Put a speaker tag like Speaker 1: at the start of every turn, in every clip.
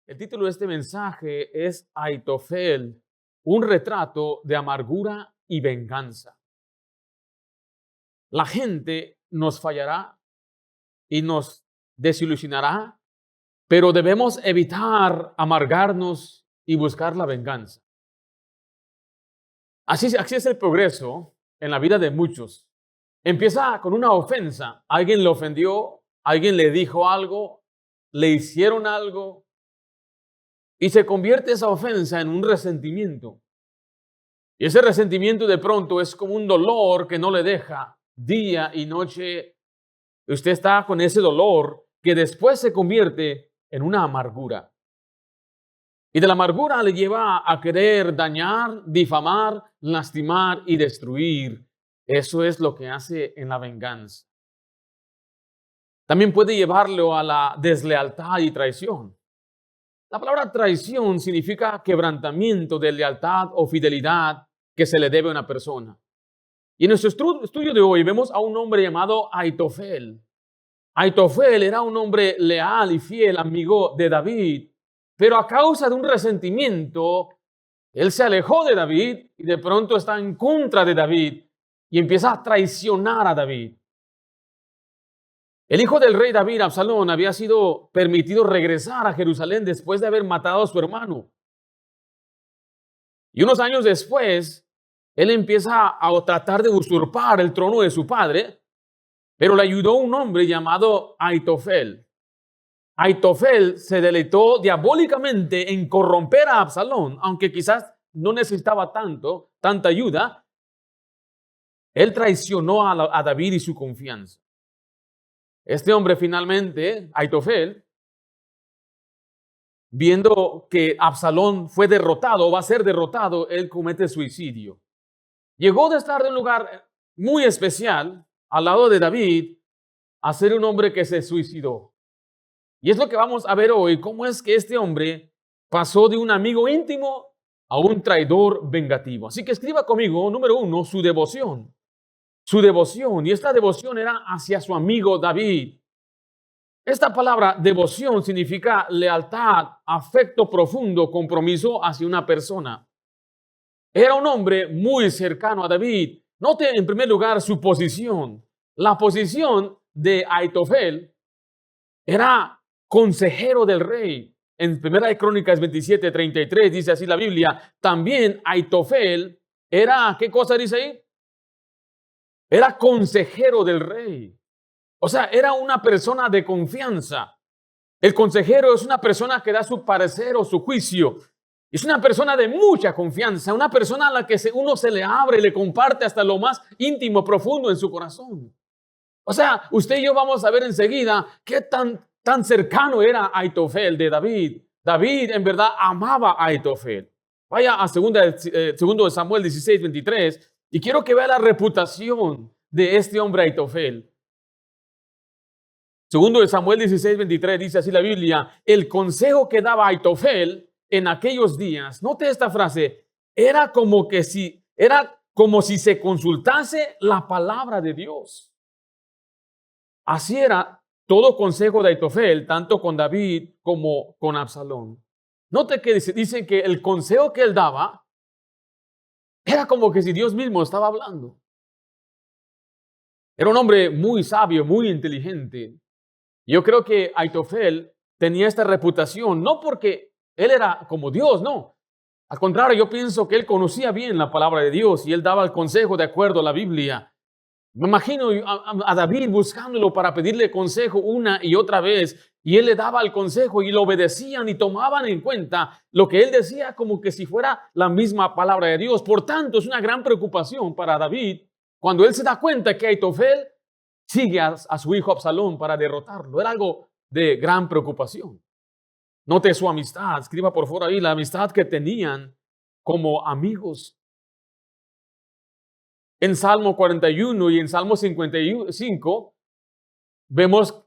Speaker 1: El título de este mensaje es Aitofel, un retrato de amargura y venganza. La gente nos fallará y nos desilusionará, pero debemos evitar amargarnos y buscar la venganza. Así es el progreso en la vida de muchos. Empieza con una ofensa. Alguien le ofendió, alguien le dijo algo, le hicieron algo, y se convierte esa ofensa en un resentimiento. Y ese resentimiento de pronto es como un dolor que no le deja día y noche. Usted está con ese dolor que después se convierte en una amargura. Y de la amargura le lleva a querer dañar, difamar, lastimar y destruir. Eso es lo que hace en la venganza. También puede llevarlo a la deslealtad y traición. La palabra traición significa quebrantamiento de lealtad o fidelidad que se le debe a una persona. Y en nuestro estudio de hoy vemos a un hombre llamado Aitofel. Aitofel era un hombre leal y fiel, amigo de David, pero a causa de un resentimiento, él se alejó de David y de pronto está en contra de David y empieza a traicionar a David. El hijo del rey David, Absalón, había sido permitido regresar a Jerusalén después de haber matado a su hermano. Y unos años después, él empieza a tratar de usurpar el trono de su padre, pero le ayudó un hombre llamado Aitofel. Aitofel se deleitó diabólicamente en corromper a Absalón, aunque quizás no necesitaba tanta ayuda. Él traicionó a David y su confianza. Este hombre finalmente, Aitofel, viendo que Absalón fue derrotado o va a ser derrotado, él comete suicidio. Llegó de estar en un lugar muy especial, al lado de David, a ser un hombre que se suicidó. Y es lo que vamos a ver hoy, cómo es que este hombre pasó de un amigo íntimo a un traidor vengativo. Así que escriba conmigo, número 1, su devoción. Su devoción, y esta devoción era hacia su amigo David. Esta palabra devoción significa lealtad, afecto profundo, compromiso hacia una persona. Era un hombre muy cercano a David. Note en primer lugar su posición. La posición de Aitofel era consejero del rey. En 1 Crónicas 27:33 dice así la Biblia. También Aitofel era, ¿qué cosa dice ahí? Era consejero del rey. O sea, era una persona de confianza. El consejero es una persona que da su parecer o su juicio. Es una persona de mucha confianza, una persona a la que uno se le abre y le comparte hasta lo más íntimo, profundo en su corazón. O sea, usted y yo vamos a ver enseguida qué tan cercano era Aitofel de David. David en verdad amaba a Aitofel. Vaya a segundo de Samuel 16:23 y quiero que vea la reputación de este hombre Aitofel. Segundo de Samuel 16:23 dice así la Biblia, el consejo que daba Aitofel en aquellos días, note esta frase, era como si se consultase la palabra de Dios. Así era todo consejo de Aitofel, tanto con David como con Absalón. Note que dicen que el consejo que él daba era como que si Dios mismo estaba hablando. Era un hombre muy sabio, muy inteligente. Yo creo que Aitofel tenía esta reputación, no porque él era como Dios, no. Al contrario, yo pienso que él conocía bien la palabra de Dios y él daba el consejo de acuerdo a la Biblia. Me imagino a David buscándolo para pedirle consejo una y otra vez, y él le daba el consejo y lo obedecían y tomaban en cuenta lo que él decía como que si fuera la misma palabra de Dios. Por tanto, es una gran preocupación para David cuando él se da cuenta que Aitofel sigue a su hijo Absalón para derrotarlo. Era algo de gran preocupación. Note su amistad, escriba por favor ahí la amistad que tenían como amigos. En Salmo 41 y en Salmo 55 vemos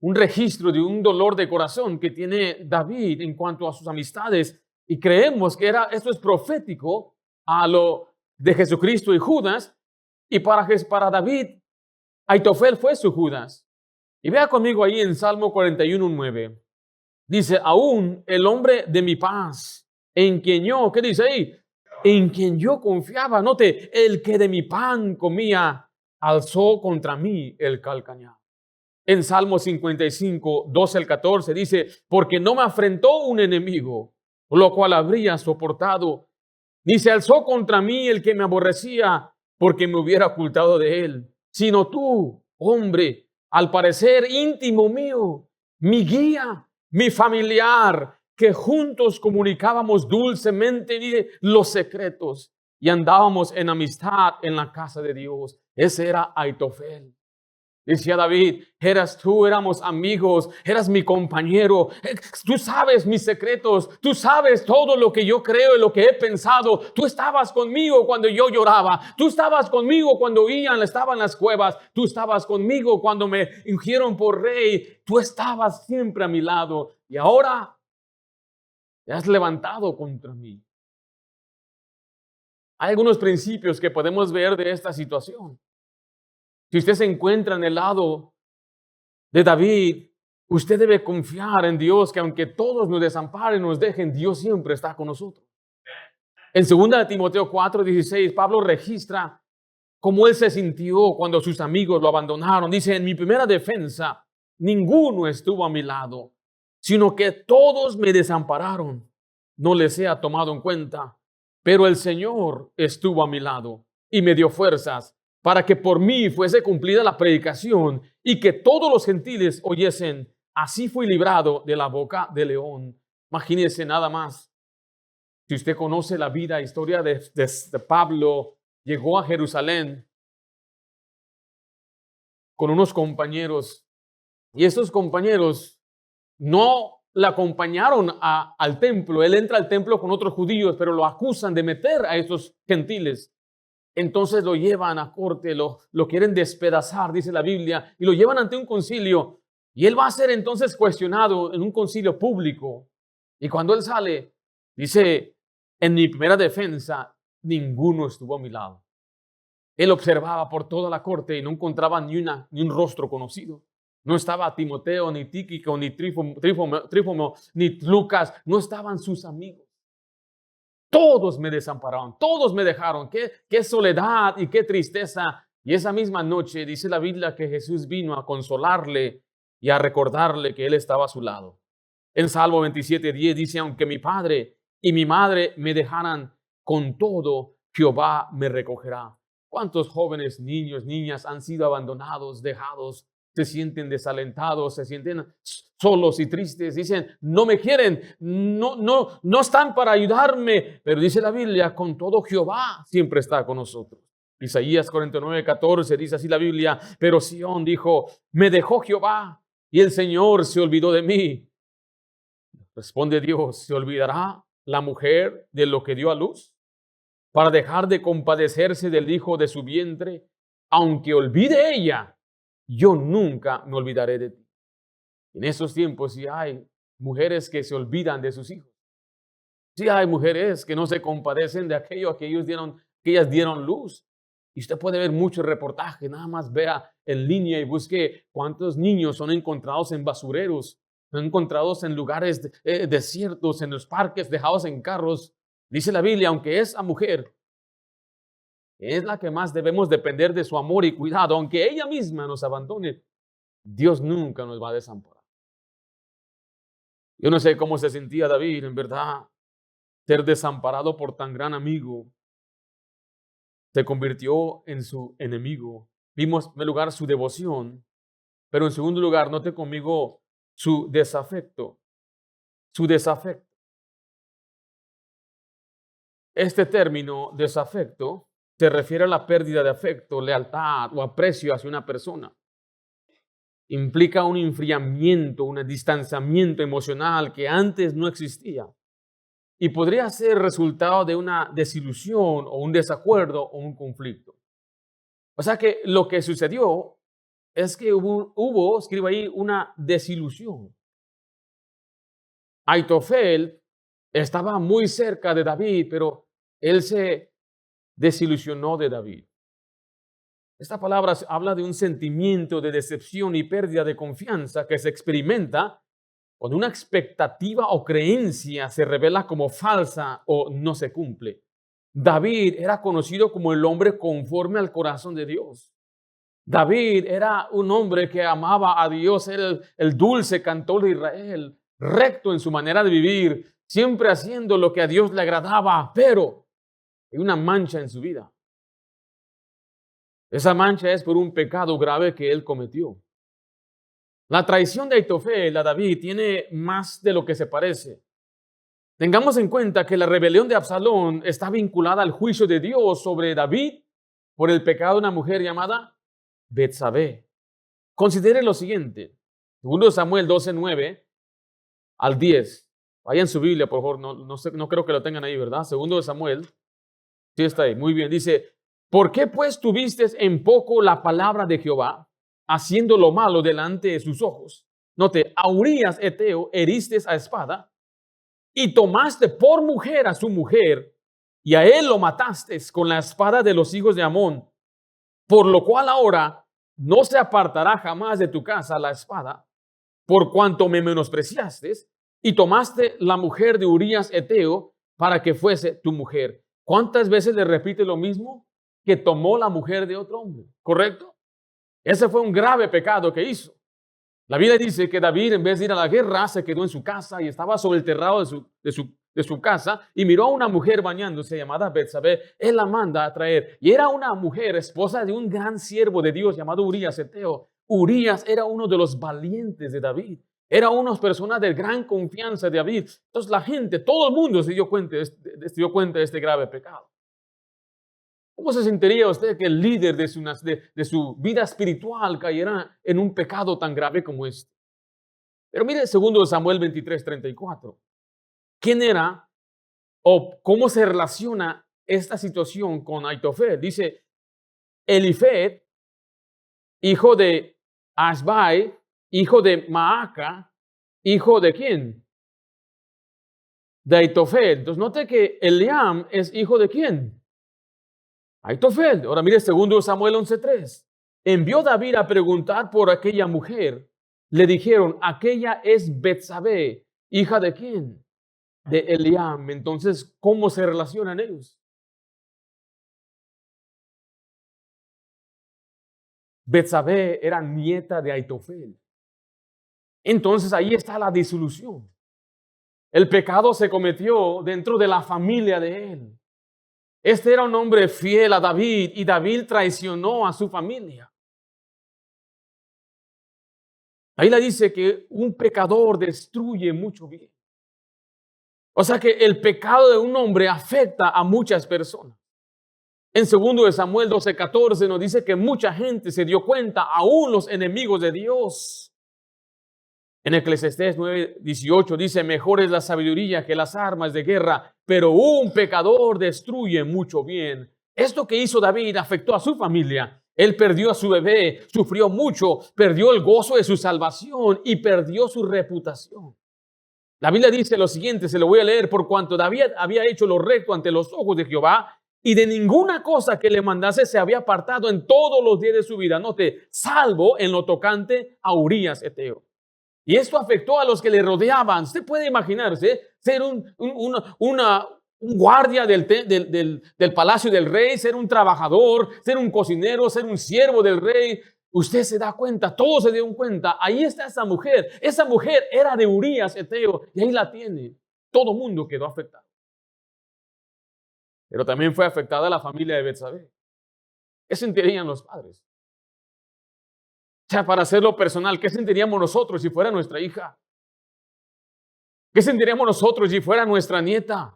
Speaker 1: un registro de un dolor de corazón que tiene David en cuanto a sus amistades y creemos que esto es profético a lo de Jesucristo y Judas, y para David Aitofel fue su Judas. Y vea conmigo ahí en Salmo 41:9. Dice, aún el hombre de mi paz, en quien yo, ¿qué dice ahí? En quien yo confiaba. Note, el que de mi pan comía, alzó contra mí el calcañar. En Salmo 55, 12 al 14 dice, porque no me afrentó un enemigo, lo cual habría soportado, ni se alzó contra mí el que me aborrecía, porque me hubiera ocultado de él, sino tú, hombre, al parecer íntimo mío, mi guía, mi familiar, que juntos comunicábamos dulcemente los secretos y andábamos en amistad en la casa de Dios. Ese era Aitofel. Decía David, eras tú, éramos amigos, eras mi compañero, tú sabes mis secretos, tú sabes todo lo que yo creo y lo que he pensado, tú estabas conmigo cuando yo lloraba, tú estabas conmigo cuando Ian estaba en las cuevas, tú estabas conmigo cuando me ungieron por rey, tú estabas siempre a mi lado y ahora te has levantado contra mí. Hay algunos principios que podemos ver de esta situación. Si usted se encuentra en el lado de David, usted debe confiar en Dios, que aunque todos nos desamparen, nos dejen, Dios siempre está con nosotros. En 2 Timoteo 4:16, Pablo registra cómo él se sintió cuando sus amigos lo abandonaron. Dice, en mi primera defensa, ninguno estuvo a mi lado, sino que todos me desampararon. No les sea tomado en cuenta, pero el Señor estuvo a mi lado y me dio fuerzas para que por mí fuese cumplida la predicación y que todos los gentiles oyesen. Así fui librado de la boca del león. Imagínense nada más. Si usted conoce la vida, historia de Pablo, llegó a Jerusalén con unos compañeros y esos compañeros no le acompañaron al templo. Él entra al templo con otros judíos, pero lo acusan de meter a esos gentiles. Entonces lo llevan a corte, lo quieren despedazar, dice la Biblia, y lo llevan ante un concilio. Y él va a ser entonces cuestionado en un concilio público. Y cuando él sale, dice, en mi primera defensa, ninguno estuvo a mi lado. Él observaba por toda la corte y no encontraba ni un rostro conocido. No estaba Timoteo, ni Tíquico, ni Trífomo, ni Lucas. No estaban sus amigos. Todos me desampararon, todos me dejaron. Qué soledad y qué tristeza. Y esa misma noche dice la Biblia que Jesús vino a consolarle y a recordarle que Él estaba a su lado. En Salmo 27:10 dice, aunque mi padre y mi madre me dejaran, con todo Jehová me recogerá. ¿Cuántos jóvenes, niños, niñas han sido abandonados, dejados? Se sienten desalentados, se sienten solos y tristes, dicen, no me quieren, no están para ayudarme, pero dice la Biblia, con todo Jehová siempre está con nosotros. Isaías 49:14 dice así la Biblia, pero Sión dijo, me dejó Jehová y el Señor se olvidó de mí. Responde Dios, ¿se olvidará la mujer de lo que dio a luz para dejar de compadecerse del hijo de su vientre? Aunque olvide ella, yo nunca me olvidaré de ti. En esos tiempos sí hay mujeres que se olvidan de sus hijos. Sí hay mujeres que no se compadecen de aquello que ellas dieron luz. Y usted puede ver muchos reportajes, nada más vea en línea y busque cuántos niños son encontrados en basureros, son encontrados en lugares desiertos, en los parques, dejados en carros. Dice la Biblia, aunque esa mujer es la que más debemos depender de su amor y cuidado, aunque ella misma nos abandone, Dios nunca nos va a desamparar. Yo no sé cómo se sentía David, en verdad, ser desamparado por tan gran amigo. Se convirtió en su enemigo. Vimos en primer lugar su devoción, pero en segundo lugar, note conmigo su desafecto. Su desafecto. Este término, desafecto, se refiere a la pérdida de afecto, lealtad o aprecio hacia una persona. Implica un enfriamiento, un distanciamiento emocional que antes no existía. Y podría ser resultado de una desilusión o un desacuerdo o un conflicto. O sea que lo que sucedió es que hubo, escribe ahí, una desilusión. Aitofel estaba muy cerca de David, pero él se desilusionó de David. Esta palabra habla de un sentimiento de decepción y pérdida de confianza que se experimenta cuando una expectativa o creencia se revela como falsa o no se cumple. David era conocido como el hombre conforme al corazón de Dios. David era un hombre que amaba a Dios, era el dulce cantor de Israel, recto en su manera de vivir, siempre haciendo lo que a Dios le agradaba, pero hay una mancha en su vida. Esa mancha es por un pecado grave que él cometió. La traición de Aitofel a David tiene más de lo que se parece. Tengamos en cuenta que la rebelión de Absalón está vinculada al juicio de Dios sobre David por el pecado de una mujer llamada Betsabé. Considere lo siguiente. 2 Samuel 12:9 al 10. Vayan en su Biblia, por favor. No creo que lo tengan ahí, ¿verdad? 2 Samuel. Sí está ahí. Muy bien. Dice, ¿por qué pues tuviste en poco la palabra de Jehová, haciendo lo malo delante de sus ojos? Note, a Urías Eteo heriste a espada y tomaste por mujer a su mujer y a él lo mataste con la espada de los hijos de Amón, por lo cual ahora no se apartará jamás de tu casa la espada, por cuanto me menospreciaste y tomaste la mujer de Urías Eteo para que fuese tu mujer. ¿Cuántas veces le repite lo mismo? Que tomó la mujer de otro hombre, ¿correcto? Ese fue un grave pecado que hizo. La Biblia dice que David, en vez de ir a la guerra, se quedó en su casa y estaba sobre el terrado de su casa y miró a una mujer bañándose llamada Betsabé. Él la manda a traer. Y era una mujer, esposa de un gran siervo de Dios llamado Urías Eteo. Urías era uno de los valientes de David. Era una persona de gran confianza de David. Entonces la gente, todo el mundo se dio cuenta de este grave pecado. ¿Cómo se sentiría usted que el líder de su vida espiritual cayera en un pecado tan grave como este? Pero mire 2 Samuel 23:34. ¿Quién era o cómo se relaciona esta situación con Aitofel? Dice, Elifet, hijo de Asbai, hijo de Maaca, hijo de ¿quién? De Aitofel. Entonces note que Eliam es hijo de ¿quién? Aitofel. Ahora mire 2 Samuel 11:3. Envió David a preguntar por aquella mujer. Le dijeron, aquella es Betsabé, hija de ¿quién? De Eliam. Entonces, ¿cómo se relacionan ellos? Betsabé era nieta de Aitofel. Entonces ahí está la disolución. El pecado se cometió dentro de la familia de él. Este era un hombre fiel a David y David traicionó a su familia. Ahí le dice que un pecador destruye mucho bien. O sea que el pecado de un hombre afecta a muchas personas. En 2 Samuel 12:14 nos dice que mucha gente se dio cuenta, aún los enemigos de Dios. En Eclesiastés 9:18 dice, mejor es la sabiduría que las armas de guerra, pero un pecador destruye mucho bien. Esto que hizo David afectó a su familia. Él perdió a su bebé, sufrió mucho, perdió el gozo de su salvación y perdió su reputación. La Biblia dice lo siguiente, se lo voy a leer, por cuanto David había hecho lo recto ante los ojos de Jehová y de ninguna cosa que le mandase se había apartado en todos los días de su vida. Note, salvo en lo tocante a Urías Eteo. Y esto afectó a los que le rodeaban. Usted puede imaginarse ser un guardia del palacio del rey, ser un trabajador, ser un cocinero, ser un siervo del rey. Usted se da cuenta, todos se dieron cuenta. Ahí está esa mujer. Esa mujer era de Urías Eteo y ahí la tiene. Todo mundo quedó afectado. Pero también fue afectada la familia de Betsabé. ¿Qué sentirían los padres? O sea, para hacerlo personal, ¿qué sentiríamos nosotros si fuera nuestra hija? ¿Qué sentiríamos nosotros si fuera nuestra nieta?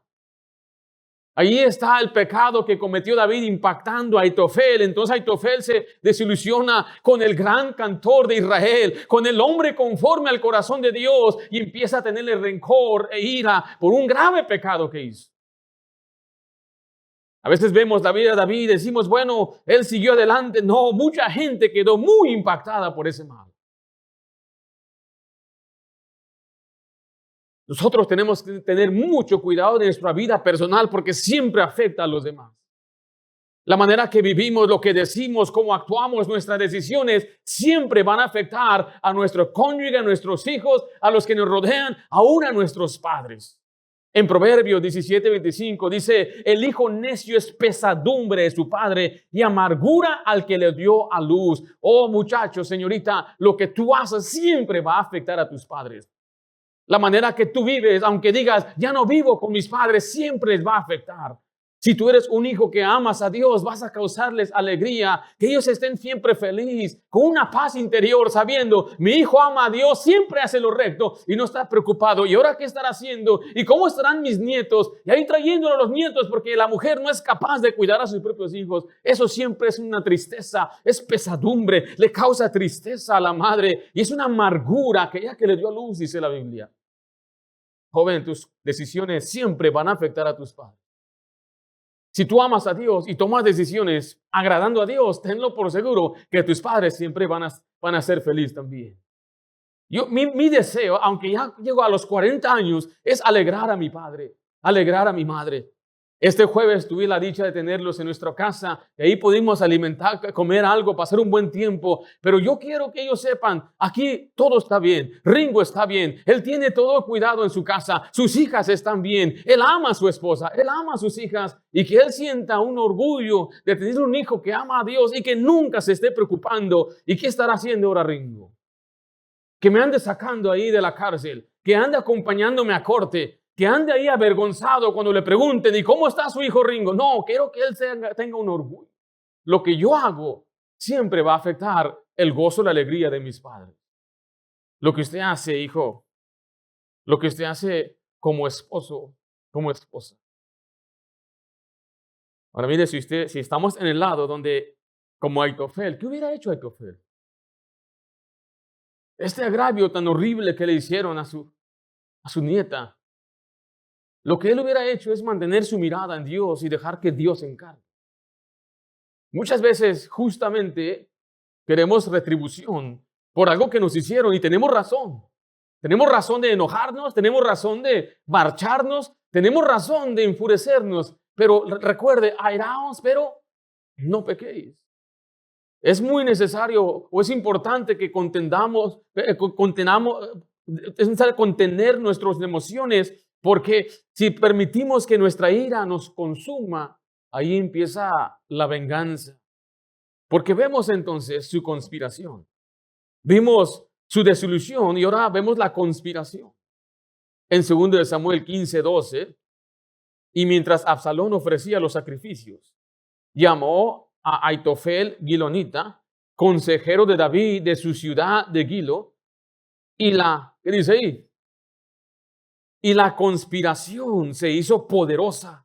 Speaker 1: Ahí está el pecado que cometió David impactando a Aitofel. Entonces Aitofel se desilusiona con el gran cantor de Israel, con el hombre conforme al corazón de Dios y empieza a tenerle rencor e ira por un grave pecado que hizo. A veces vemos la vida de David y decimos, bueno, él siguió adelante. No, mucha gente quedó muy impactada por ese mal. Nosotros tenemos que tener mucho cuidado de nuestra vida personal porque siempre afecta a los demás. La manera que vivimos, lo que decimos, cómo actuamos, nuestras decisiones, siempre van a afectar a nuestro cónyuge, a nuestros hijos, a los que nos rodean, aún a nuestros padres. En Proverbios 17:25 dice, el hijo necio es pesadumbre de su padre y amargura al que le dio a luz. Oh muchacho, señorita, lo que tú haces siempre va a afectar a tus padres. La manera que tú vives, aunque digas, ya no vivo con mis padres, siempre les va a afectar. Si tú eres un hijo que amas a Dios, vas a causarles alegría, que ellos estén siempre felices, con una paz interior, sabiendo, mi hijo ama a Dios, siempre hace lo recto y no está preocupado. ¿Y ahora qué estará haciendo? ¿Y cómo estarán mis nietos? Y ahí trayéndolo a los nietos, porque la mujer no es capaz de cuidar a sus propios hijos. Eso siempre es una tristeza, es pesadumbre, le causa tristeza a la madre y es una amargura que ella que le dio a luz, dice la Biblia. Joven, tus decisiones siempre van a afectar a tus padres. Si tú amas a Dios y tomas decisiones agradando a Dios, tenlo por seguro que tus padres siempre van a ser felices también. Mi deseo, aunque ya llego a los 40 años, es alegrar a mi padre, alegrar a mi madre. Este jueves tuve la dicha de tenerlos en nuestra casa y ahí pudimos alimentar, comer algo, pasar un buen tiempo. Pero yo quiero que ellos sepan, aquí todo está bien, Ringo está bien, él tiene todo cuidado en su casa, sus hijas están bien, él ama a su esposa, él ama a sus hijas y que él sienta un orgullo de tener un hijo que ama a Dios y que nunca se esté preocupando. ¿Y qué estará haciendo ahora Ringo? Que me ande sacando ahí de la cárcel, que ande acompañándome a corte, que ande ahí avergonzado cuando le pregunten, ¿y cómo está su hijo Ringo? No, quiero que él tenga un orgullo. Lo que yo hago siempre va a afectar el gozo, la alegría de mis padres. Lo que usted hace, hijo, lo que usted hace como esposo, como esposa. Ahora mire, si estamos en el lado donde, como Aitofel, ¿qué hubiera hecho Aitofel? Este agravio tan horrible que le hicieron a su nieta. Lo que él hubiera hecho es mantener su mirada en Dios y dejar que Dios se encargue. Muchas veces justamente queremos retribución por algo que nos hicieron y tenemos razón. Tenemos razón de enojarnos, tenemos razón de marcharnos, tenemos razón de enfurecernos. Pero recuerde, airaos, pero no pequéis. Es muy necesario o es importante que es necesario contener nuestras emociones. Porque si permitimos que nuestra ira nos consuma, ahí empieza la venganza. Porque vemos entonces su conspiración. Vimos su desilusión y ahora vemos la conspiración. En 2 Samuel 15:12, y mientras Absalón ofrecía los sacrificios, llamó a Aitofel Gilonita, consejero de David de su ciudad de Gilo, ¿qué dice ahí? Y la conspiración se hizo poderosa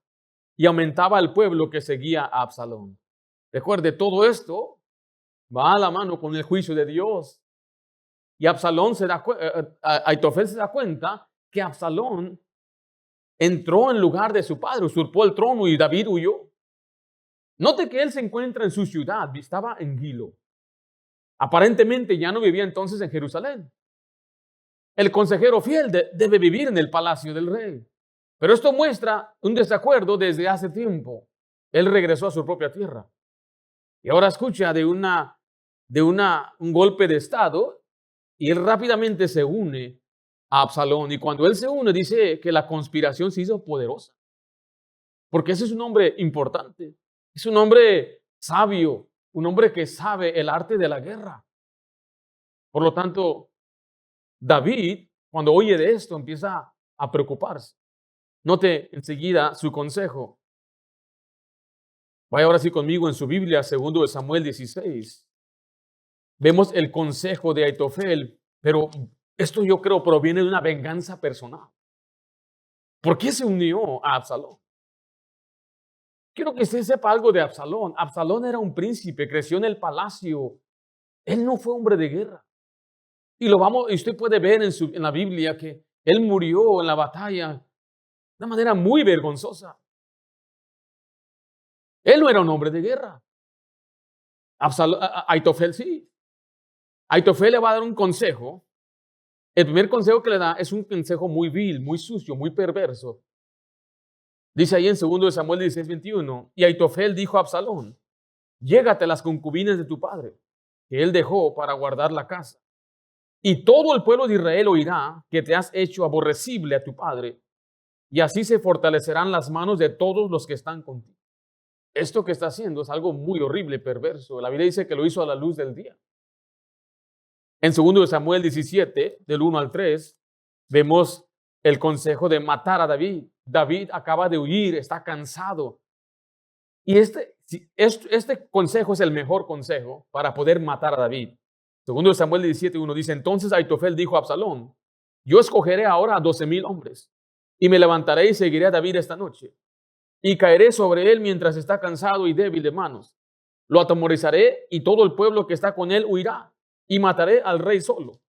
Speaker 1: y aumentaba el pueblo que seguía a Absalón. Recuerde, todo esto va a la mano con el juicio de Dios. Y Aitofel se da cuenta que Absalón entró en lugar de su padre, usurpó el trono y David huyó. Note que él se encuentra en su ciudad, estaba en Gilo. Aparentemente ya no vivía entonces en Jerusalén. El consejero fiel debe vivir en el palacio del rey. Pero esto muestra un desacuerdo desde hace tiempo. Él regresó a su propia tierra. Y ahora escucha de un golpe de estado y él rápidamente se une a Absalón. Y cuando él se une, dice que la conspiración se hizo poderosa. Porque ese es un hombre importante. Es un hombre sabio, un hombre que sabe el arte de la guerra. Por lo tanto, David, cuando oye de esto, empieza a preocuparse. Note enseguida su consejo. Vaya ahora sí conmigo en su Biblia, 2 Samuel 16. Vemos el consejo de Aitofel, pero esto yo creo proviene de una venganza personal. ¿Por qué se unió a Absalón? Quiero que usted sepa algo de Absalón. Absalón era un príncipe, creció en el palacio. Él no fue hombre de guerra. Y usted puede ver en la Biblia que él murió en la batalla de una manera muy vergonzosa. Él no era un hombre de guerra. Aitofel sí. Aitofel le va a dar un consejo. El primer consejo que le da es un consejo muy vil, muy sucio, muy perverso. Dice ahí en 2 Samuel 16:21, y Aitofel dijo a Absalón, llégate a las concubinas de tu padre, que él dejó para guardar la casa. Y todo el pueblo de Israel oirá que te has hecho aborrecible a tu padre, y así se fortalecerán las manos de todos los que están contigo. Esto que está haciendo es algo muy horrible, perverso. La Biblia dice que lo hizo a la luz del día. En 2 Samuel 17, del 1 al 3, vemos el consejo de matar a David. David acaba de huir, está cansado. Y este consejo es el mejor consejo para poder matar a David. 2 Samuel 17:1 dice, entonces Aitofel dijo a Absalón, yo escogeré ahora a 12,000 hombres, y me levantaré y seguiré a David esta noche, y caeré sobre él mientras está cansado y débil de manos. Lo atemorizaré, y todo el pueblo que está con él huirá, y mataré al rey solo.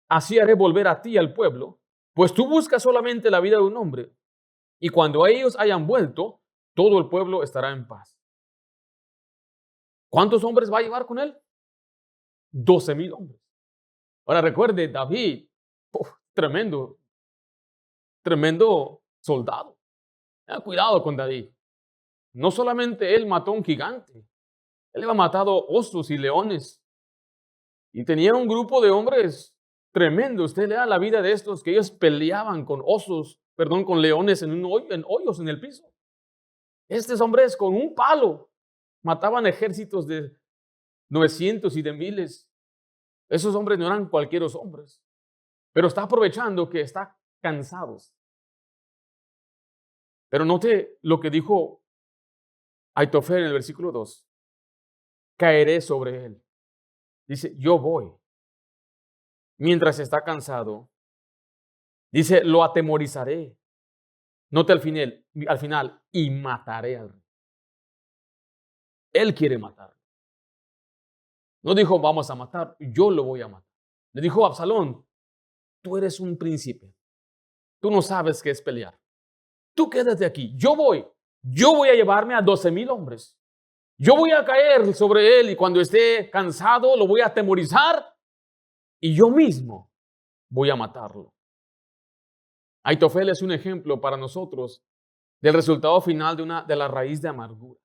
Speaker 1: Así haré volver a ti al pueblo, pues tú buscas solamente la vida de un hombre, y cuando ellos hayan vuelto, todo el pueblo estará en paz. ¿Cuántos hombres va a llevar con él? 12,000 hombres. Ahora recuerde, David, tremendo soldado. Cuidado con David. No solamente él mató a un gigante, él había matado osos y leones. Y tenía un grupo de hombres tremendo. Usted lea la vida de estos que ellos peleaban con con leones en hoyos en el piso. Estos hombres con un palo mataban ejércitos de 900 y de miles. Esos hombres no eran cualquieros hombres, pero está aprovechando que está cansados. Pero note lo que dijo Aitofel en el versículo 2. Caeré sobre él. Dice, yo voy. Mientras está cansado, dice, lo atemorizaré. Note al final, y mataré al rey. Él quiere matar. No dijo, vamos a matar, yo lo voy a matar. Le dijo a Absalón, tú eres un príncipe. Tú no sabes qué es pelear. Tú quédate aquí, yo voy a llevarme a 12,000 hombres. Yo voy a caer sobre él y cuando esté cansado lo voy a atemorizar y yo mismo voy a matarlo. Aitofel es un ejemplo para nosotros del resultado final de la raíz de amargura.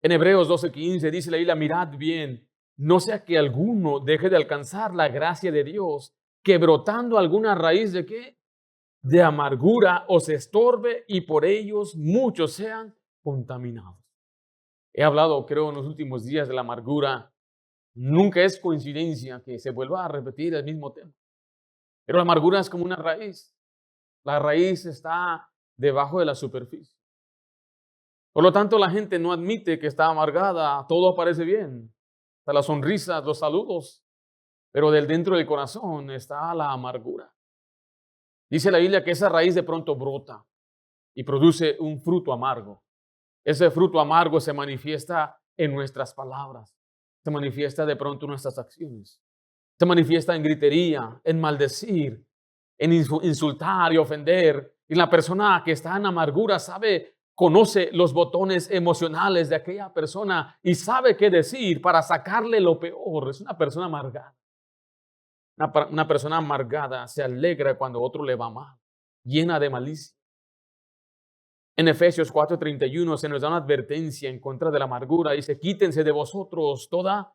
Speaker 1: En Hebreos 12:15 dice la Biblia, mirad bien, no sea que alguno deje de alcanzar la gracia de Dios, que brotando alguna raíz de ¿qué? De amargura os estorbe y por ellos muchos sean contaminados. He hablado, creo, en los últimos días de la amargura. Nunca es coincidencia que se vuelva a repetir el mismo tema. Pero la amargura es como una raíz. La raíz está debajo de la superficie. Por lo tanto, la gente no admite que está amargada. Todo parece bien. Hasta las sonrisas, los saludos. Pero del dentro del corazón está la amargura. Dice la Biblia que esa raíz de pronto brota y produce un fruto amargo. Ese fruto amargo se manifiesta en nuestras palabras. Se manifiesta de pronto en nuestras acciones. Se manifiesta en gritería, en maldecir, en insultar y ofender. Y la persona que está en amargura conoce los botones emocionales de aquella persona y sabe qué decir para sacarle lo peor. Es una persona amargada. Una persona amargada se alegra cuando otro le va mal, llena de malicia. En Efesios 4:31 se nos da una advertencia en contra de la amargura. Dice, quítense de vosotros toda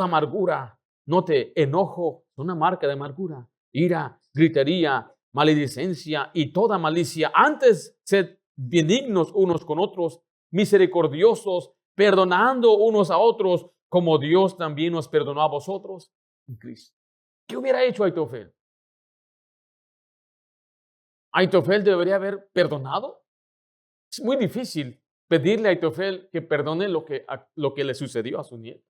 Speaker 1: amargura. Note, enojo es una marca de amargura. Ira, gritería, maledicencia y toda malicia. Antes, sed benignos unos con otros, misericordiosos, perdonando unos a otros, como Dios también nos perdonó a vosotros en Cristo. ¿Qué hubiera hecho Aitofel? ¿Aitofel debería haber perdonado? Es muy difícil pedirle a Aitofel que perdone lo que le sucedió a su nieto.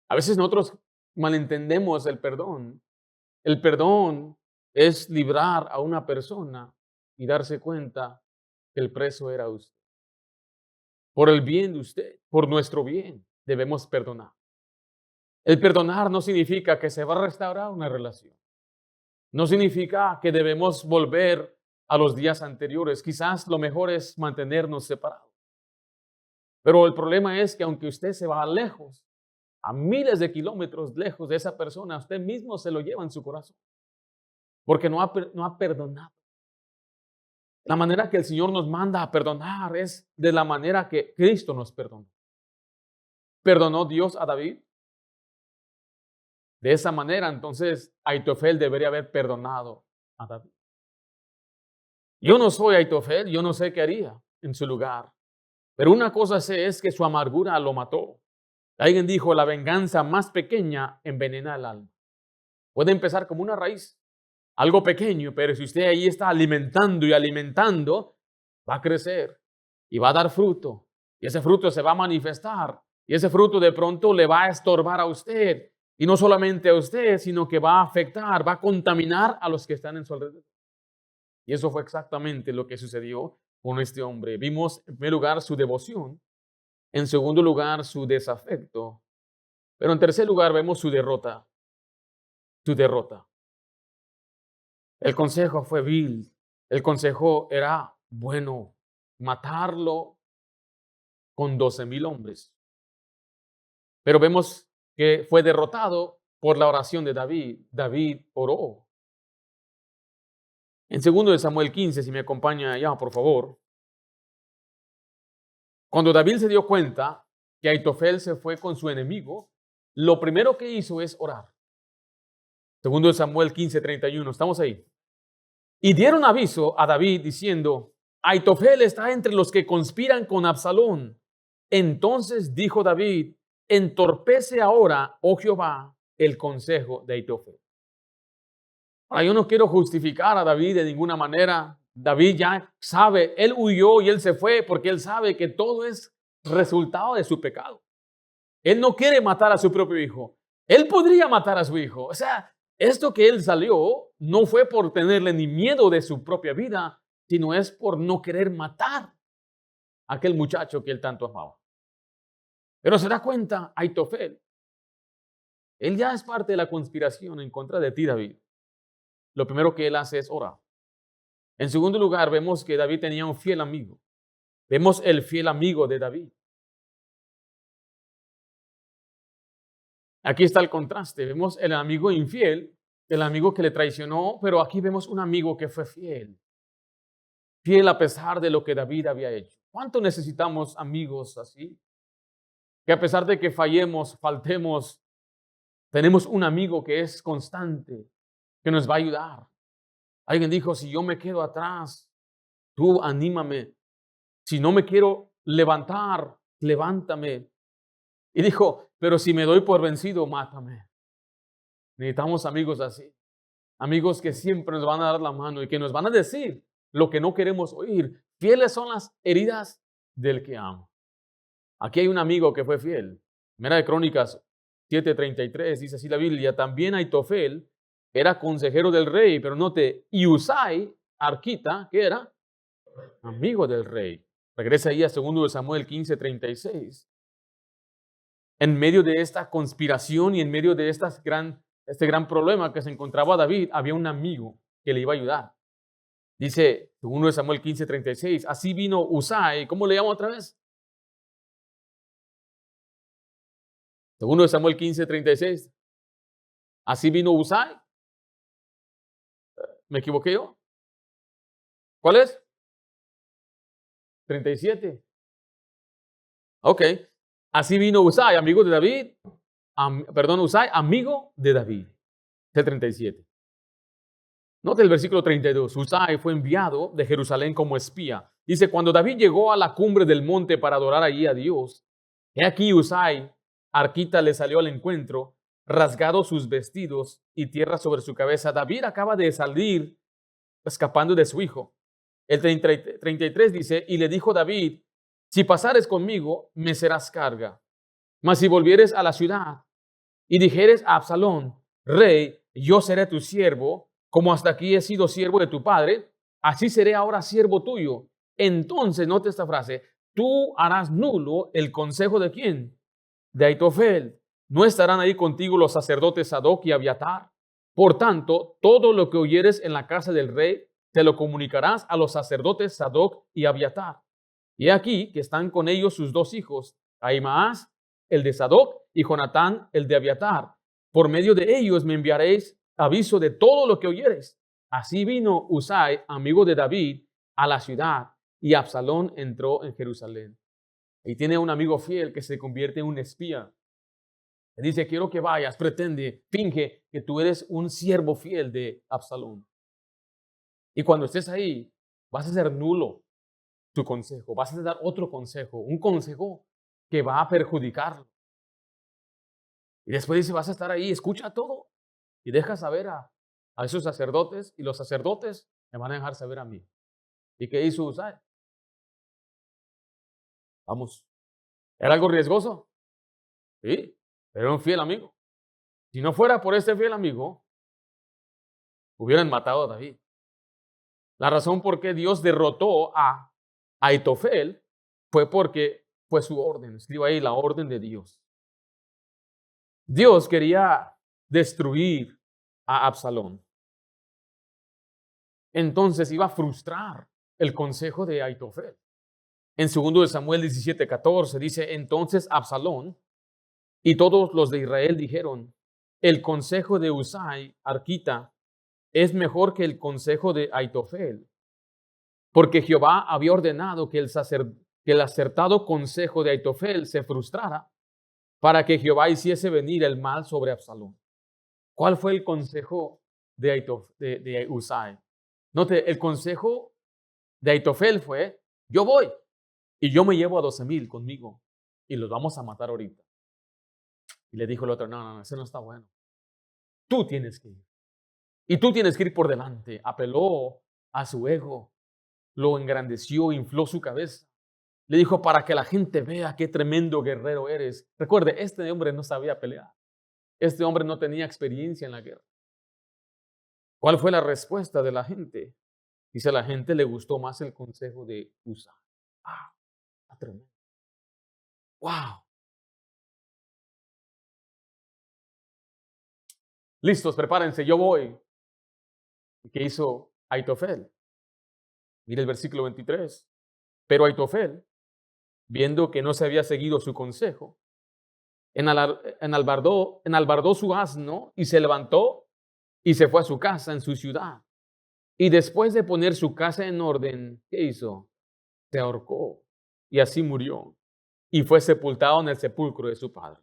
Speaker 1: A veces nosotros malentendemos el perdón. El perdón es librar a una persona y darse cuenta que el preso era usted. Por el bien de usted, por nuestro bien, debemos perdonar. El perdonar no significa que se va a restaurar una relación. No significa que debemos volver a los días anteriores. Quizás lo mejor es mantenernos separados. Pero el problema es que aunque usted se va lejos, a miles de kilómetros lejos de esa persona, usted mismo se lo lleva en su corazón. porque no ha perdonado. La manera que el Señor nos manda a perdonar es de la manera que Cristo nos perdonó. ¿Perdonó Dios a David? De esa manera, entonces, Aitofel debería haber perdonado a David. Yo no soy Aitofel, yo no sé qué haría en su lugar. Pero una cosa sé es que su amargura lo mató. Alguien dijo, la venganza más pequeña envenena el alma. Puede empezar como una raíz, algo pequeño, pero si usted ahí está alimentando y alimentando, va a crecer y va a dar fruto. Y ese fruto se va a manifestar. Y ese fruto de pronto le va a estorbar a usted. Y no solamente a usted, sino que va a afectar, va a contaminar a los que están en su alrededor. Y eso fue exactamente lo que sucedió con este hombre. Vimos en primer lugar su devoción, en segundo lugar su desafecto, pero en tercer lugar vemos su derrota. Su derrota. El consejo fue vil, el consejo era bueno, matarlo con 12,000 hombres. Pero vemos que fue derrotado por la oración de David. David oró. En 2 Samuel 15, si me acompaña allá, por favor. Cuando David se dio cuenta que Aitofel se fue con su enemigo, lo primero que hizo es orar. 2 Samuel 15:31, estamos ahí. Y dieron aviso a David diciendo, Aitofel está entre los que conspiran con Absalón. Entonces dijo David, entorpece ahora, oh Jehová, el consejo de Aitofel. Ahora, yo no quiero justificar a David de ninguna manera. David ya sabe, él huyó y él se fue porque él sabe que todo es resultado de su pecado. Él no quiere matar a su propio hijo. Él podría matar a su hijo. O sea, esto que él salió no fue por tenerle ni miedo de su propia vida, sino es por no querer matar a aquel muchacho que él tanto amaba. Pero se da cuenta, Aitofel, él ya es parte de la conspiración en contra de ti, David. Lo primero que él hace es orar. En segundo lugar, vemos que David tenía un fiel amigo. Vemos el fiel amigo de David. Aquí está el contraste. Vemos el amigo infiel, el amigo que le traicionó, pero aquí vemos un amigo que fue fiel. Fiel a pesar de lo que David había hecho. ¿Cuánto necesitamos amigos así? Que a pesar de que fallemos, faltemos, tenemos un amigo que es constante, que nos va a ayudar. Alguien dijo, si yo me quedo atrás, tú anímame. Si no me quiero levantar, levántame. Y dijo, pero si me doy por vencido, mátame. Necesitamos amigos así. Amigos que siempre nos van a dar la mano y que nos van a decir lo que no queremos oír. Fieles son las heridas del que ama. Aquí hay un amigo que fue fiel. Primera de Crónicas 7:33 dice así la Biblia, también Aitofel era consejero del rey, pero note, y Usai, arquita, ¿qué era? Amigo del rey. Regresa ahí a 2 Samuel 15:36. En medio de esta conspiración y en medio de este gran problema que se encontraba David, había un amigo que le iba a ayudar. Dice 2 Samuel 15:36, así vino Usai, ¿cómo le llamo otra vez? 2 Samuel 15:36, así vino Usai. ¿Me equivoqué yo? ¿Cuál es? 37. Ok. Así vino Usai, amigo de David. Usai, amigo de David. El 37. Note el versículo 32. Usai fue enviado de Jerusalén como espía. Dice, cuando David llegó a la cumbre del monte para adorar allí a Dios, he aquí Usai, arquita, le salió al encuentro, rasgado sus vestidos y tierra sobre su cabeza. David acaba de salir escapando de su hijo. El 33 dice, y le dijo David, si pasares conmigo, me serás carga. Mas si volvieres a la ciudad y dijeres a Absalón, rey, yo seré tu siervo, como hasta aquí he sido siervo de tu padre, así seré ahora siervo tuyo. Entonces, note esta frase, tú harás nulo el consejo de ¿quién? De Aitofel. ¿No estarán ahí contigo los sacerdotes Sadoc y Abiatar? Por tanto, todo lo que oyeres en la casa del rey, te lo comunicarás a los sacerdotes Sadoc y Abiatar. Y aquí que están con ellos sus dos hijos, Ahimaas, el de Sadoc, y Jonatán, el de Abiatar. Por medio de ellos me enviaréis aviso de todo lo que oyeres. Así vino Usai, amigo de David, a la ciudad, y Absalón entró en Jerusalén. Y tiene un amigo fiel que se convierte en un espía. Le dice, quiero que vayas, pretende, finge que tú eres un siervo fiel de Absalón. Y cuando estés ahí, vas a ser nulo tu consejo, vas a dar otro consejo, un consejo que va a perjudicarlo. Y después dice, vas a estar ahí, escucha todo y deja saber a esos sacerdotes, y los sacerdotes me van a dejar saber a mí. ¿Y qué hizo Usai? Vamos, ¿era algo riesgoso? Sí, pero era un fiel amigo. Si no fuera por este fiel amigo, hubieran matado a David. La razón por qué Dios derrotó a Aitofel fue porque fue su orden. Escriba ahí la orden de Dios. Dios quería destruir a Absalón. Entonces iba a frustrar el consejo de Aitofel. En 2 Samuel 17:14 dice, entonces Absalón y todos los de Israel dijeron, el consejo de Usai, arquita, es mejor que el consejo de Aitofel, porque Jehová había ordenado que el acertado consejo de Aitofel se frustrara para que Jehová hiciese venir el mal sobre Absalón. ¿Cuál fue el consejo de Usai? Note, el consejo de Aitofel fue, yo voy y yo me llevo a 12,000 conmigo y los vamos a matar ahorita. Y le dijo el otro, no, eso no está bueno. Tú tienes que ir. Y tú tienes que ir por delante. Apeló a su ego, lo engrandeció, infló su cabeza. Le dijo, para que la gente vea qué tremendo guerrero eres. Recuerde, este hombre no sabía pelear. Este hombre no tenía experiencia en la guerra. ¿Cuál fue la respuesta de la gente? Dice, a la gente le gustó más el consejo de Usa. ¡Ah! Tremendo. ¡Wow! Listos, prepárense, yo voy. ¿Y qué hizo Aitofel? Mire el versículo 23. Pero Aitofel, viendo que no se había seguido su consejo, enalbardó su asno y se levantó y se fue a su casa en su ciudad. Y después de poner su casa en orden, ¿qué hizo? Se ahorcó y así murió y fue sepultado en el sepulcro de su padre.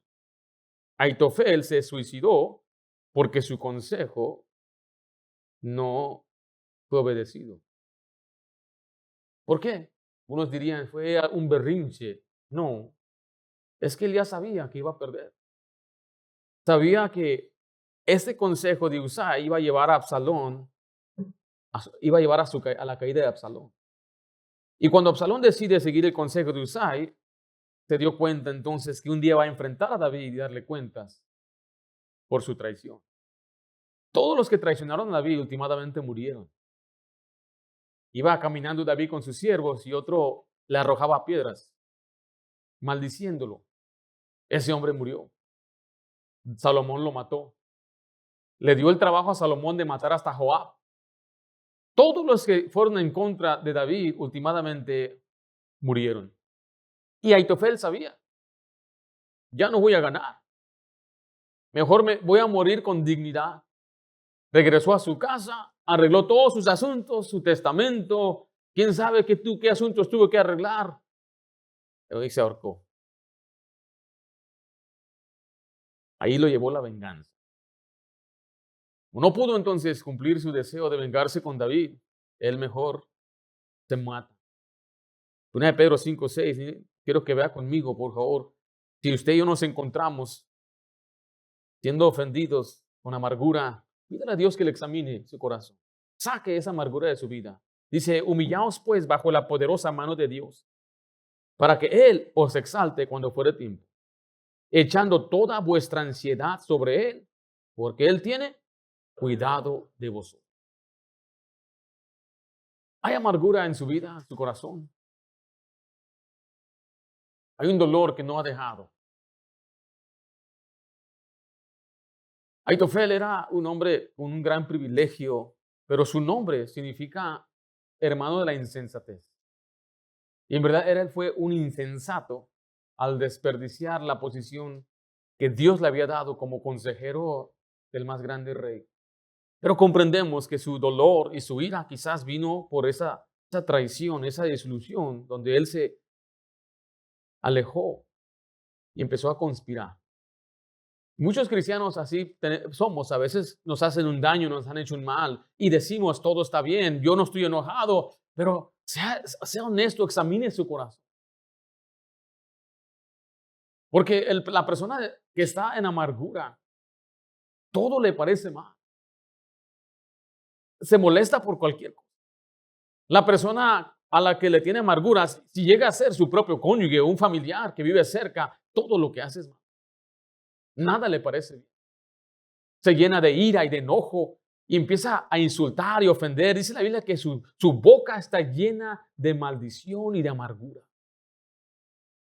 Speaker 1: Aitofel se suicidó porque su consejo no fue obedecido. ¿Por qué? Unos dirían, fue un berrinche. No, es que él ya sabía que iba a perder. Sabía que este consejo de Usai iba a llevar a Absalón, iba a llevar a la caída de Absalón. Y cuando Absalón decide seguir el consejo de Usai, se dio cuenta entonces que un día va a enfrentar a David y darle cuentas por su traición. Todos los que traicionaron a David últimamente murieron. Iba caminando David con sus siervos y otro le arrojaba piedras, maldiciéndolo. Ese hombre murió. Salomón lo mató. Le dio el trabajo a Salomón de matar hasta Joab. Todos los que fueron en contra de David últimamente murieron. Y Aitofel sabía, ya no voy a ganar. Mejor me voy a morir con dignidad. Regresó a su casa, arregló todos sus asuntos, su testamento. ¿Quién sabe qué asuntos tuvo que arreglar? Y se ahorcó. Ahí lo llevó la venganza. No pudo entonces cumplir su deseo de vengarse con David. Él mejor se mata. 1 Pedro 5:6. Quiero que vea conmigo, por favor. Si usted y yo nos encontramos siendo ofendidos con amargura, pídale a Dios que le examine su corazón. Saque esa amargura de su vida. Dice, humillaos pues bajo la poderosa mano de Dios, para que Él os exalte cuando fuere tiempo, echando toda vuestra ansiedad sobre Él, porque Él tiene cuidado de vosotros. ¿Hay amargura en su vida, en su corazón? Hay un dolor que no ha dejado. Aitofel era un hombre con un gran privilegio, pero su nombre significa hermano de la insensatez. Y en verdad él fue un insensato al desperdiciar la posición que Dios le había dado como consejero del más grande rey. Pero comprendemos que su dolor y su ira quizás vino por esa traición, esa desilusión, donde él se alejó y empezó a conspirar. Muchos cristianos así somos, a veces nos hacen un daño, nos han hecho un mal y decimos todo está bien, yo no estoy enojado, pero sea honesto, examine su corazón. Porque la persona que está en amargura, todo le parece mal. Se molesta por cualquier cosa. La persona a la que le tiene amarguras, si llega a ser su propio cónyuge o un familiar que vive cerca, todo lo que hace es mal. Nada le parece bien. Se llena de ira y de enojo y empieza a insultar y ofender. Dice la Biblia que su boca está llena de maldición y de amargura.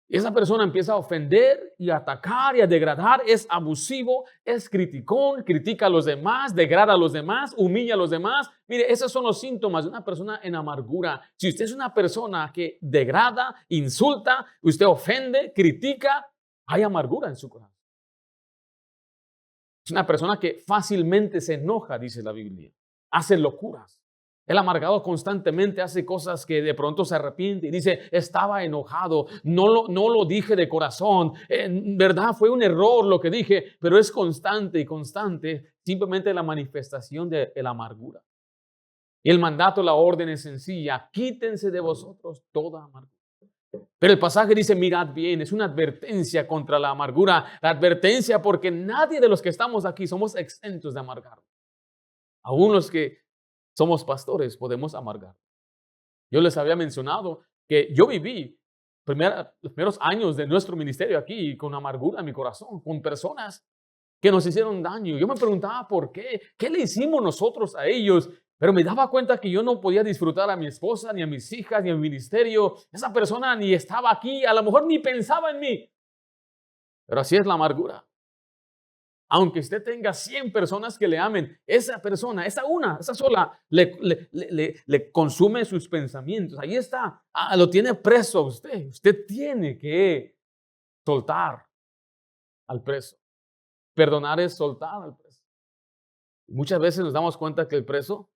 Speaker 1: Esa persona empieza a ofender y a atacar y a degradar, es abusivo, es criticón, critica a los demás, degrada a los demás, humilla a los demás. Mire, esos son los síntomas de una persona en amargura. Si usted es una persona que degrada, insulta, usted ofende, critica, hay amargura en su corazón. Es una persona que fácilmente se enoja, dice la Biblia, hace locuras. El amargado constantemente hace cosas que de pronto se arrepiente y dice, estaba enojado, no lo dije de corazón, en verdad fue un error lo que dije, pero es constante y constante simplemente la manifestación de la amargura. Y el mandato, la orden es sencilla, quítense de vosotros toda amargura. Pero el pasaje dice, mirad bien, es una advertencia contra la amargura, la advertencia porque nadie de los que estamos aquí somos exentos de amargar. Aún los que somos pastores, podemos amargar. Yo les había mencionado que yo viví los primeros años de nuestro ministerio aquí con amargura en mi corazón, con personas que nos hicieron daño. Yo me preguntaba por qué le hicimos nosotros a ellos, pero me daba cuenta que yo no podía disfrutar a mi esposa, ni a mis hijas, ni a mi ministerio. Esa persona ni estaba aquí, a lo mejor ni pensaba en mí. Pero así es la amargura. Aunque usted tenga 100 personas que le amen, esa persona, esa sola, le consume sus pensamientos. Ahí está, lo tiene preso a usted. Usted tiene que soltar al preso. Perdonar es soltar al preso. Muchas veces nos damos cuenta que el preso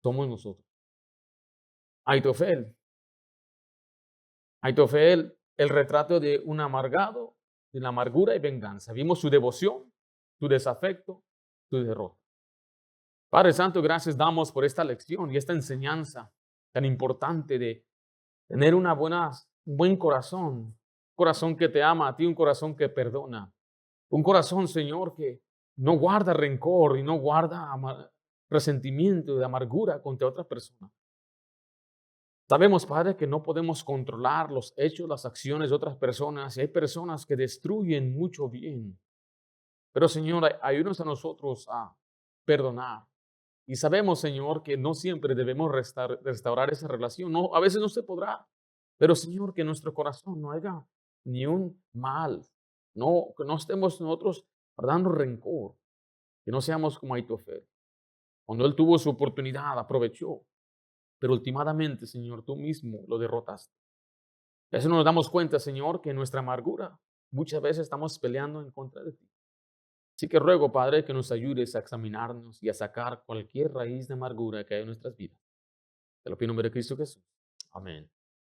Speaker 1: somos nosotros. Aitofel, el retrato de un amargado, de la amargura y venganza. Vimos su devoción, su desafecto, su derrota. Padre Santo, gracias damos por esta lección y esta enseñanza tan importante de tener un buen corazón que te ama a ti, un corazón que perdona, un corazón, Señor, que no guarda rencor y no guarda resentimiento de amargura contra otra persona. Sabemos, Padre, que no podemos controlar los hechos, las acciones de otras personas y hay personas que destruyen mucho bien. Pero, Señor, ayúdanos a nosotros a perdonar. Y sabemos, Señor, que no siempre debemos restaurar esa relación. No, a veces no se podrá. Pero, Señor, que en nuestro corazón no haya ni un mal. Que no estemos nosotros guardando rencor. Que no seamos como Aitofel. Cuando él tuvo su oportunidad, aprovechó. Pero últimamente, Señor, tú mismo lo derrotaste. A veces nos damos cuenta, Señor, que en nuestra amargura muchas veces estamos peleando en contra de ti. Así que ruego, Padre, que nos ayudes a examinarnos y a sacar cualquier raíz de amargura que hay en nuestras vidas. Te lo pido en nombre de Cristo Jesús. Amén.